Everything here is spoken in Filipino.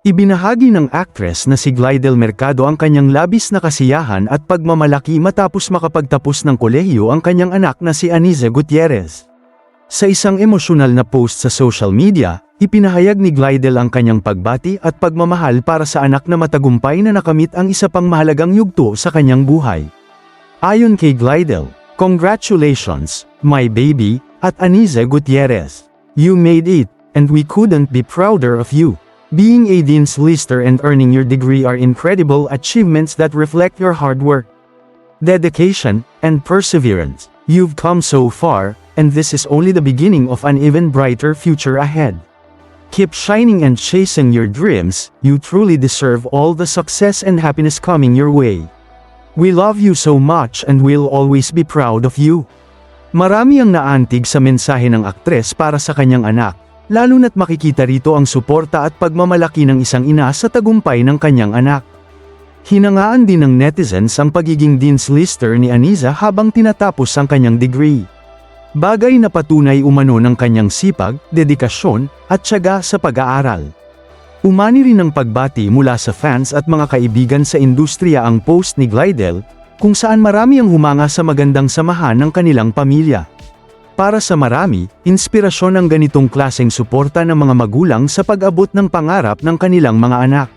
Ibinahagi ng actress na si Glidel Mercado ang kanyang labis na kasiyahan at pagmamalaki matapos makapagtapos ng kolehiyo ang kanyang anak na si Aniza Gutierrez. Sa isang emosyonal na post sa social media, ipinahayag ni Glidel ang kanyang pagbati at pagmamahal para sa anak na matagumpay na nakamit ang isa pang mahalagang yugto sa kanyang buhay. Ayon kay Glidel, "Congratulations, my baby, at Aniza Gutierrez. You made it, and we couldn't be prouder of you. Being a Dean's Lister and earning your degree are incredible achievements that reflect your hard work, dedication, and perseverance. You've come so far, and this is only the beginning of an even brighter future ahead. Keep shining and chasing your dreams. You truly deserve all the success and happiness coming your way. We love you so much and we'll always be proud of you." Marami ang naantig sa mensahe ng aktres para sa kanyang anak, lalo na't makikita rito ang suporta at pagmamalaki ng isang ina sa tagumpay ng kanyang anak. Hinangaan din ng netizens ang pagiging Dean's Lister ni Aniza habang tinatapos ang kanyang degree. Bagay na patunay umano ng kanyang sipag, dedikasyon, at tiyaga sa pag-aaral. Umani rin ng pagbati mula sa fans at mga kaibigan sa industriya ang post ni Glidel, kung saan marami ang humanga sa magandang samahan ng kanilang pamilya. Para sa marami, inspirasyon ang ganitong klaseng suporta ng mga magulang sa pag-abot ng pangarap ng kanilang mga anak.